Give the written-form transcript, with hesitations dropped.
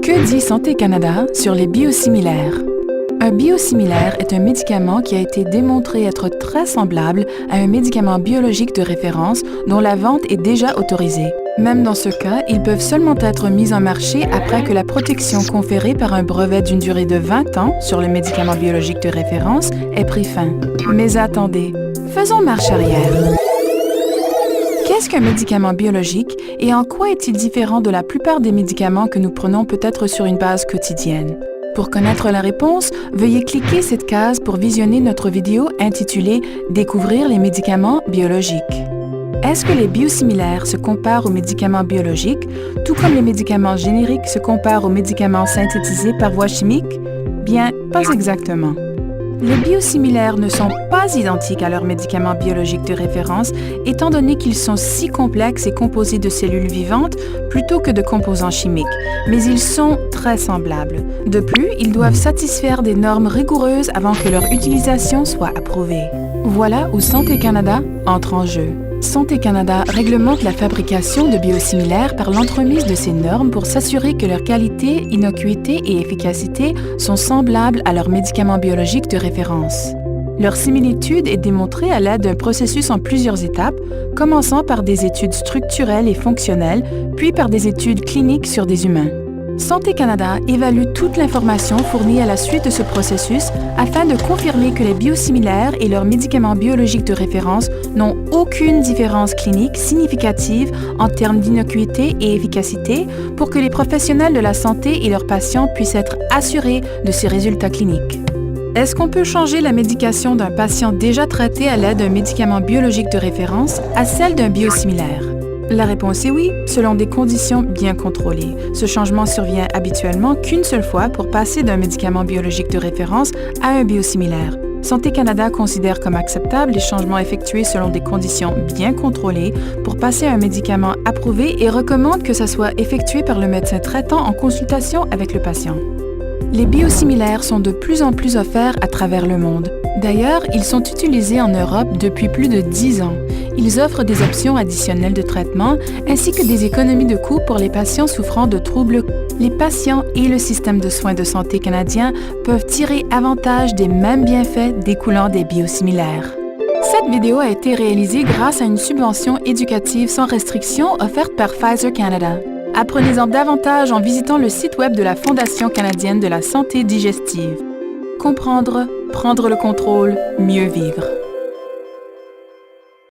Que dit Santé Canada sur les biosimilaires? Un biosimilaire est un médicament qui a été démontré être très semblable à un médicament biologique de référence dont la vente est déjà autorisée. Même dans ce cas, ils peuvent seulement être mis en marché après que la protection conférée par un brevet d'une durée de 20 ans sur le médicament biologique de référence ait pris fin. Mais attendez, faisons marche arrière. Qu'est-ce qu'un médicament biologique et en quoi est-il différent de la plupart des médicaments que nous prenons peut-être sur une base quotidienne? Pour connaître la réponse, veuillez cliquer cette case pour visionner notre vidéo intitulée « Découvrir les médicaments biologiques ». Est-ce que les biosimilaires se comparent aux médicaments biologiques, tout comme les médicaments génériques se comparent aux médicaments synthétisés par voie chimique? Bien, pas exactement. Les biosimilaires ne sont pas identiques à leurs médicaments biologiques de référence, étant donné qu'ils sont si complexes et composés de cellules vivantes plutôt que de composants chimiques, mais ils sont très semblables. De plus, ils doivent satisfaire des normes rigoureuses avant que leur utilisation soit approuvée. Voilà où Santé Canada entre en jeu. Santé Canada réglemente la fabrication de biosimilaires par l'entremise de ces normes pour s'assurer que leur qualité, innocuité et efficacité sont semblables à leurs médicaments biologiques de référence. Leur similitude est démontrée à l'aide d'un processus en plusieurs étapes, commençant par des études structurelles et fonctionnelles, puis par des études cliniques sur des humains. Santé Canada évalue toute l'information fournie à la suite de ce processus afin de confirmer que les biosimilaires et leurs médicaments biologiques de référence n'ont aucune différence clinique significative en termes d'innocuité et efficacité pour que les professionnels de la santé et leurs patients puissent être assurés de ces résultats cliniques. Est-ce qu'on peut changer la médication d'un patient déjà traité à l'aide d'un médicament biologique de référence à celle d'un biosimilaire? La réponse est oui, selon des conditions bien contrôlées. Ce changement survient habituellement qu'une seule fois pour passer d'un médicament biologique de référence à un biosimilaire. Santé Canada considère comme acceptables les changements effectués selon des conditions bien contrôlées pour passer à un médicament approuvé et recommande que ça soit effectué par le médecin traitant en consultation avec le patient. Les biosimilaires sont de plus en plus offerts à travers le monde. D'ailleurs, ils sont utilisés en Europe depuis plus de 10 ans. Ils offrent des options additionnelles de traitement ainsi que des économies de coûts pour les patients souffrant de troubles. Les patients et le système de soins de santé canadien peuvent tirer avantage des mêmes bienfaits découlant des biosimilaires. Cette vidéo a été réalisée grâce à une subvention éducative sans restriction offerte par Pfizer Canada. Apprenez-en davantage en visitant le site web de la Fondation canadienne de la santé digestive. Comprendre, prendre le contrôle, mieux vivre.